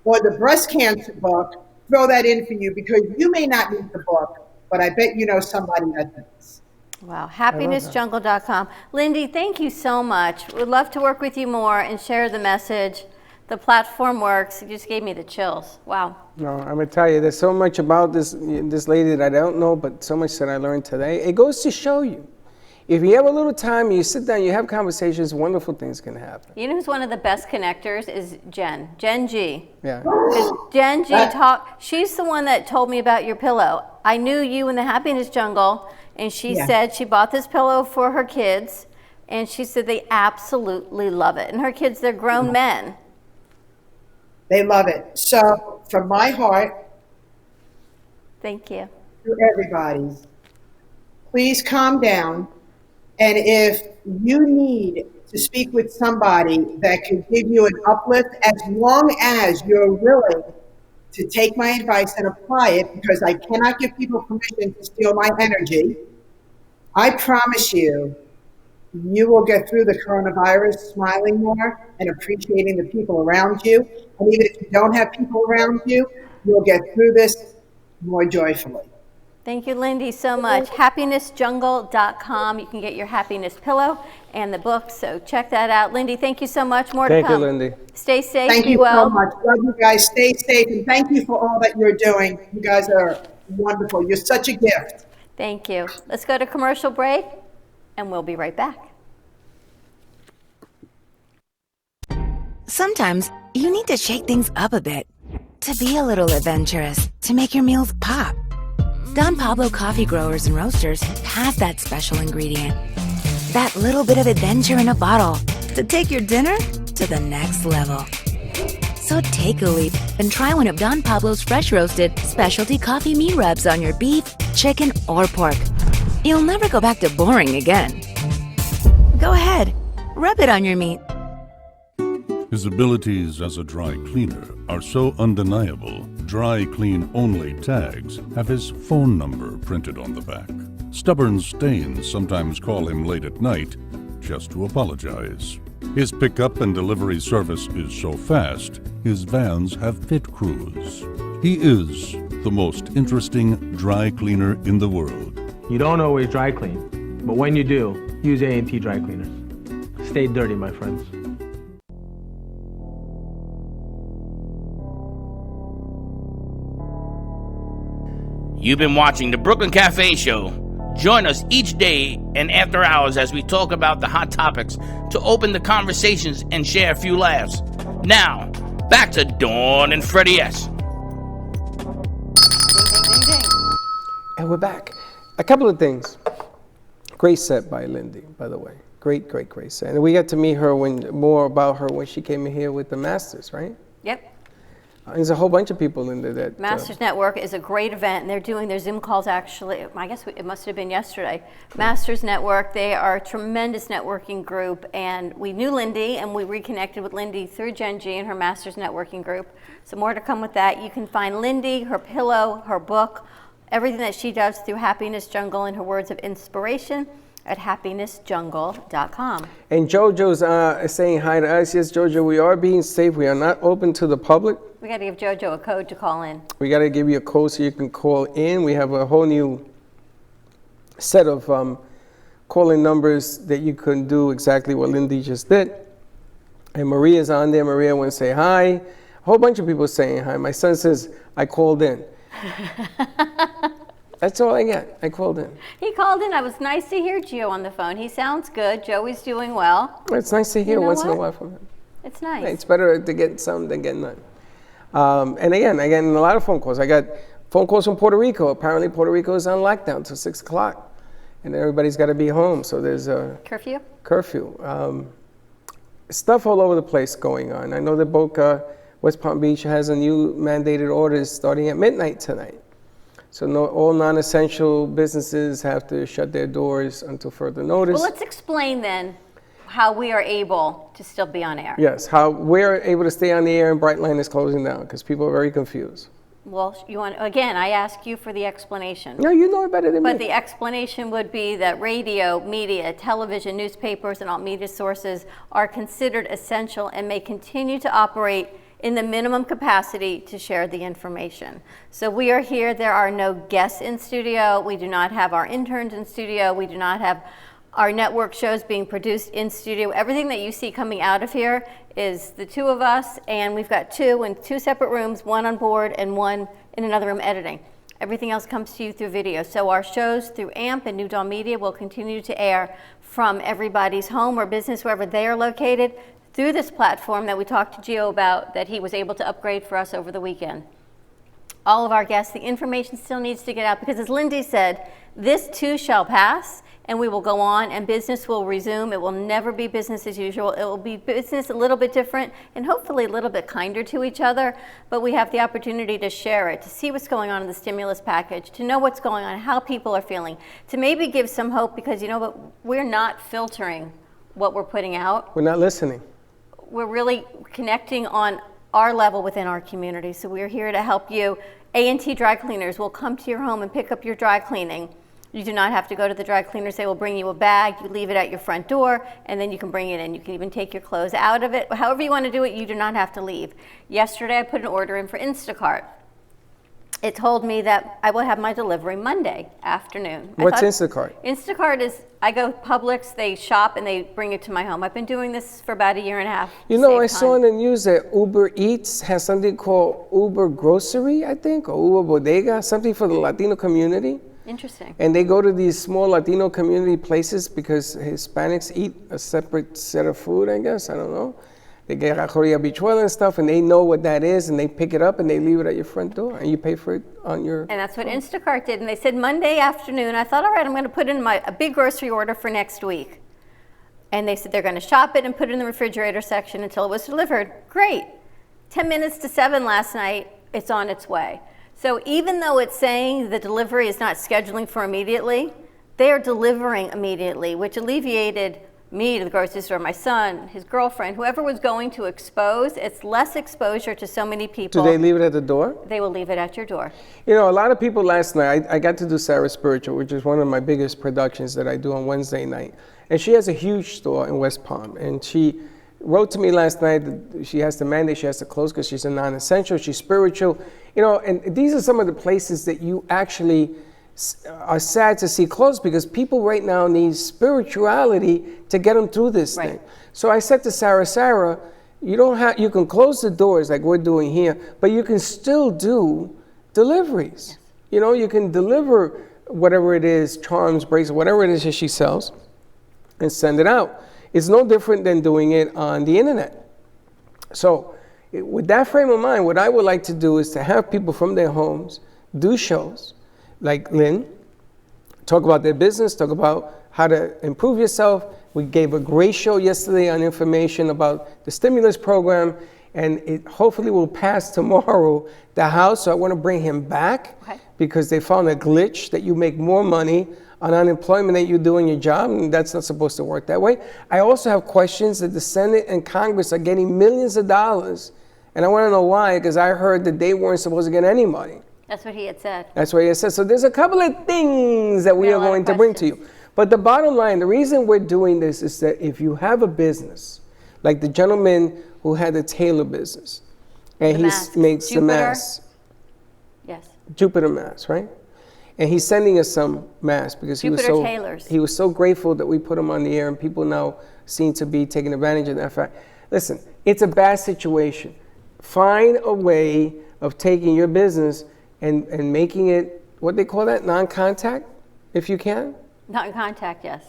or the breast cancer book, throw that in for you, because you may not need the book, but I bet you know somebody that does. Wow, happinessjungle.com. Lindy, thank you so much. We'd love to work with you more and share the message. The platform works. It just gave me the chills. Wow. No, I'm gonna tell you, there's so much about this lady that I don't know, but so much that I learned today. It goes to show you, if you have a little time, you sit down, you have conversations, wonderful things can happen. You know who's one of the best connectors is Jen G. Yeah. Because Jen G she's the one that told me about your pillow. I knew you in the Happiness Jungle, and she said she bought this pillow for her kids, and she said they absolutely love it. And her kids, they're grown men. They love it. So from my heart Thank you. to everybody's, please calm down. And if you need to speak with somebody that can give you an uplift, as long as you're willing to take my advice and apply it, because I cannot give people permission to steal my energy, I promise you, you will get through the coronavirus smiling more and appreciating the people around you. And even if you don't have people around you, you'll get through this more joyfully. Thank you, Lindy, so much. happinessjungle.com. You can get your happiness pillow and the book, so check that out. Lindy, thank you so much. More to come. Thank you, Lindy. Stay safe, Thank be you well. so much. Love you guys. Stay safe, and thank you for all that you're doing. You guys are wonderful. You're such a gift. Thank you. Let's go to commercial break, and we'll be right back. Sometimes you need to shake things up a bit, to be a little adventurous, to make your meals pop. Don Pablo Coffee Growers and Roasters has that special ingredient. That little bit of adventure in a bottle to take your dinner to the next level. So take a leap and try one of Don Pablo's fresh roasted specialty coffee meat rubs on your beef, chicken, or pork. You'll never go back to boring again. Go ahead, rub it on your meat. His abilities as a dry cleaner are so undeniable, dry clean only tags have his phone number printed on the back. Stubborn stains sometimes call him late at night just to apologize. His pickup and delivery service is so fast, his vans have pit crews. He is the most interesting dry cleaner in the world. You don't always dry clean, but when you do, use A&T dry cleaners. Stay dirty, my friends. You've been watching the Brooklyn Cafe Show. Join us each day and after hours as we talk about the hot topics to open the conversations and share a few laughs. Now, back to Dawn and Freddie S. And we're back. A couple of things. Great set by Lindy, by the way. Great set. And we got to meet her more about her when she came in here with the Masters, right? Yep. There's a whole bunch of people in there that... Masters Network is a great event, and they're doing their Zoom calls actually, I guess it must have been yesterday. Masters Network, they are a tremendous networking group, and we knew Lindy, and we reconnected with Lindy through Gen G and her Masters Networking group. So more to come with that. You can find Lindy, her pillow, her book, everything that she does through Happiness Jungle and her words of inspiration at happinessjungle.com. And JoJo's saying hi to us. Yes, JoJo, we are being safe. We are not open to the public. We got to give JoJo a code to call in. We got to give you a code so you can call in. We have a whole new set of calling numbers that you can do exactly what Lindy just did. And Maria's on there. Maria wants to say hi. A whole bunch of people saying hi. My son says, I called in. That's all I get. I called in. He called in. It was nice to hear Gio on the phone. He sounds good. Joey's doing well. It's nice to hear once in a while from him. It's nice. It's better to get some than get none. And again, I get a lot of phone calls. I got phone calls from Puerto Rico. Apparently Puerto Rico is on lockdown till 6 o'clock. And everybody's got to be home. So there's a curfew. Stuff all over the place going on. I know that Boca, West Palm Beach has a new mandated orders starting at midnight tonight. So all non-essential businesses have to shut their doors until further notice. Well, let's explain then how we are able to still be on air. Yes, how we're able to stay on the air and Brightline is closing down because people are very confused. Well, again, I ask you for the explanation. No, you know it better than me. But the explanation would be that radio, media, television, newspapers, and all media sources are considered essential and may continue to operate in the minimum capacity to share the information. So we are here. There are no guests in studio. We do not have our interns in studio. We do not have our network shows being produced in studio. Everything that you see coming out of here is the two of us, and we've got two in two separate rooms, one on board and one in another room editing. Everything else comes to you through video. So our shows through AMP and New Dawn Media will continue to air from everybody's home or business, wherever they are located, through this platform that we talked to Gio about that he was able to upgrade for us over the weekend. All of our guests, the information still needs to get out because as Lindy said, this too shall pass and we will go on and business will resume. It will never be business as usual. It will be business a little bit different and hopefully a little bit kinder to each other, but we have the opportunity to share it, to see what's going on in the stimulus package, to know what's going on, how people are feeling, to maybe give some hope because you know what, we're not filtering what we're putting out. We're not listening. We're really connecting on our level within our community. So we're here to help you. A&T Dry Cleaners will come to your home and pick up your dry cleaning. You do not have to go to the dry cleaners. They will bring you a bag. You leave it at your front door, and then you can bring it in. You can even take your clothes out of it. However you want to do it, you do not have to leave. Yesterday, I put an order in for Instacart. it told me that I will have my delivery Monday afternoon. What's Instacart? Instacart is, I go Publix, they shop and they bring it to my home. I've been doing this for about a year and a half. You know, I saw in the news that Uber Eats has something called Uber Grocery, I think, or Uber Bodega, something for the Latino community. Interesting. And they go to these small Latino community places because Hispanics eat a separate set of food, I guess, I don't know. They get ajoria bichuela and stuff, and they know what that is, and they pick it up and they leave it at your front door, and you pay for it on your. And that's what Instacart did. And they said Monday afternoon. I thought, all right, I'm going to put in a big grocery order for next week. And they said they're going to shop it and put it in the refrigerator section until it was delivered. Great. 10 minutes to 7 last night, it's on its way. So even though it's saying the delivery is not scheduling for immediately, they are delivering immediately, which alleviated me to the grocery store, my son, his girlfriend, whoever was going to expose. It's less exposure to so many people. Do they leave it at the door? They will leave it at your door. You know, a lot of people last night, I got to do Sarah's Spiritual, which is one of my biggest productions that I do on Wednesday night. And she has a huge store in West Palm. And she wrote to me last night that she has to mandate, she has to close because she's a non-essential, she's spiritual. You know, and these are some of the places that you actually are sad to see closed because people right now need spirituality to get them through this thing. So I said to Sarah, you can close the doors like we're doing here, but you can still do deliveries. Yes. You know, you can deliver whatever it is, charms, bracelets, whatever it is that she sells, and send it out. It's no different than doing it on the internet. So with that frame of mind, what I would like to do is to have people from their homes do shows like Lynn, talk about their business, talk about how to improve yourself. We gave a great show yesterday on information about the stimulus program, and it hopefully will pass tomorrow, the House. So I want to bring him back because they found a glitch that you make more money on unemployment than you do in your job, and that's not supposed to work that way. I also have questions that the Senate and Congress are getting millions of dollars, and I want to know why, because I heard that they weren't supposed to get any money. That's what he had said. That's what he had said. So there's a couple of things that we are going to bring to you. But the bottom line, the reason we're doing this is that if you have a business, like the gentleman who had the tailor business, and he makes the masks. Yes. Jupiter masks, right? And he's sending us some masks because he was so grateful that we put him on the air, and people now seem to be taking advantage of that fact. Listen, it's a bad situation. Find a way of taking your business and making it, what they call that, non-contact, if you can? Non-contact, yes.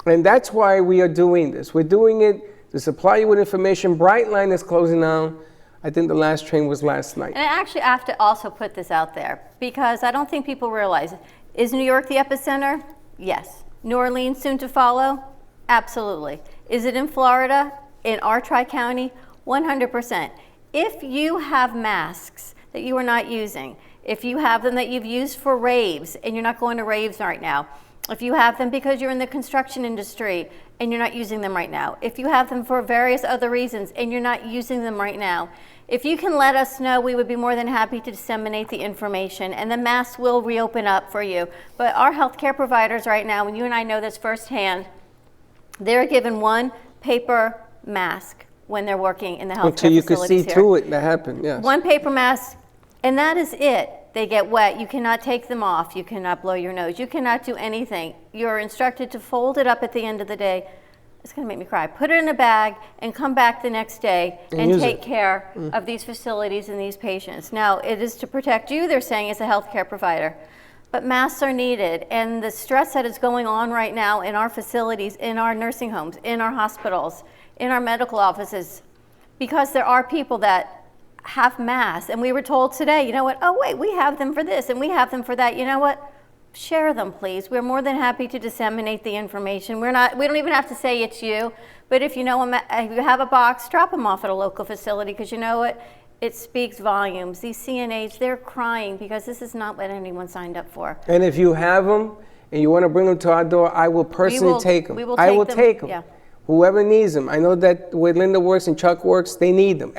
And that's why we are doing this. We're doing it to supply you with information. Brightline is closing down. I think the last train was last night. And I actually have to also put this out there because I don't think people realize, is New York the epicenter? Yes. New Orleans soon to follow? Absolutely. Is it in Florida, in our Tri-County? 100%. If you have masks that you are not using, if you have them that you've used for raves and you're not going to raves right now, if you have them because you're in the construction industry and you're not using them right now, if you have them for various other reasons and you're not using them right now, if you can let us know, we would be more than happy to disseminate the information, and the masks will reopen up for you. But our healthcare providers right now, and you and I know this firsthand, they're given one paper mask when they're working in the healthcare facilities. Until you can see here. through it, that happened, yes. One paper mask, and that is it. They get wet. You cannot take them off. You cannot blow your nose. You cannot do anything. You're instructed to fold it up at the end of the day. It's going to make me cry. Put it in a bag and come back the next day and take care of these facilities and these patients. Now, it is to protect you, they're saying, as a healthcare provider. But masks are needed, and the stress that is going on right now in our facilities, in our nursing homes, in our hospitals, in our medical offices, because there are people that have masks, and we were told today, you know what, oh wait, we have them for this and we have them for that. You know what, share them please. We're more than happy to disseminate the information. We don't even have to say it's you, but if you know if you have a box, drop them off at a local facility, because you know what, it speaks volumes. These CNAs, they're crying because this is not what anyone signed up for. And if you have them and you want to bring them to our door, I will personally take them. I will take them. Yeah. Whoever needs them. I know that where Linda works and Chuck works, they need them.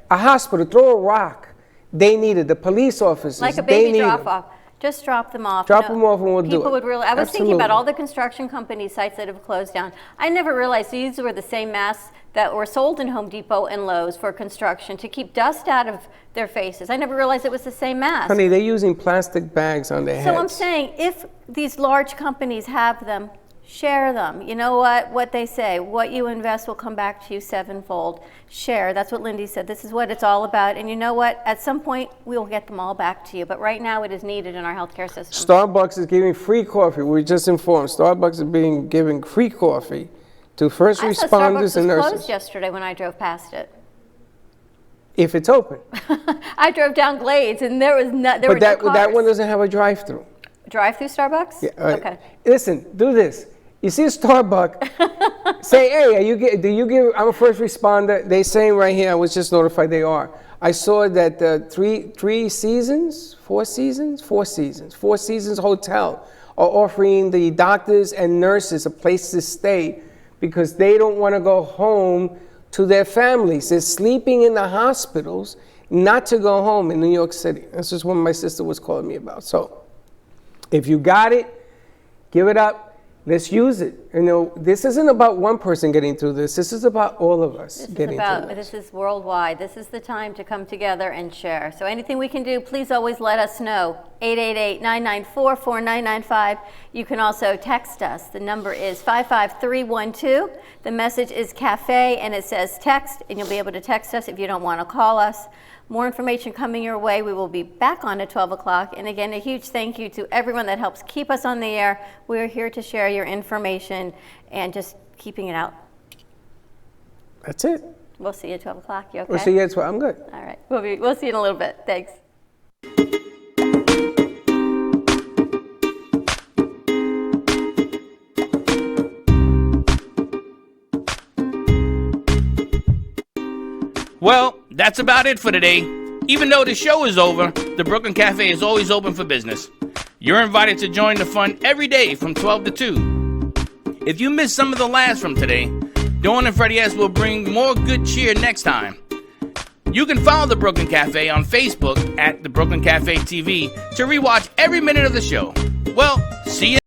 A hospital, throw a rock, they need it. The police officers, like a baby drop-off. Just drop them off. Drop them off and we'll do it. People would really, I was thinking about all the construction company sites that have closed down. I never realized these were the same masks that were sold in Home Depot and Lowe's for construction to keep dust out of their faces. I never realized it was the same mask. Honey, they're using plastic bags on their heads. So I'm saying, if these large companies have them, share them. You know what they say, what you invest will come back to you sevenfold. Share, that's what Lindy said. This is what it's all about. And you know what? At some point, we will get them all back to you. But right now, it is needed in our healthcare system. Starbucks is giving free coffee. We were just informed. Starbucks is giving free coffee to first responders and Starbucks was nurses. closed yesterday when I drove past it. If it's open. I drove down Glades, and there was no But that one doesn't have a drive-through. Drive-through Starbucks? Yeah, Okay. Listen, do this. You see a Starbucks, say, hey, do you give, I'm a first responder. They saying right here, I was just notified they are. I saw that Four Seasons Hotel are offering the doctors and nurses a place to stay because they don't want to go home to their families. They're sleeping in the hospitals not to go home in New York City. This is what my sister was calling me about. So if you got it, give it up. Let's use it. You know, this isn't about one person getting through this. This is about all of us getting through this. This is worldwide. This is the time to come together and share. So anything we can do, please always let us know. 888-994-4995. You can also text us. The number is 55312. The message is cafe, and it says text, and you'll be able to text us if you don't want to call us. More information coming your way. We will be back on at 12 o'clock. And again, a huge thank you to everyone that helps keep us on the air. We're here to share your information and just keeping it out. That's it. We'll see you at 12 o'clock. You okay? We'll see you at 12. I'm good. All right. We'll see you in a little bit. Thanks. Well, that's about it for today. Even though the show is over, the Brooklyn Cafe is always open for business. You're invited to join the fun every day from 12 to 2. If you missed some of the laughs from today, Dawn and Freddie S. will bring more good cheer next time. You can follow the Brooklyn Cafe on Facebook at the Brooklyn Cafe TV to rewatch every minute of the show. Well, see you.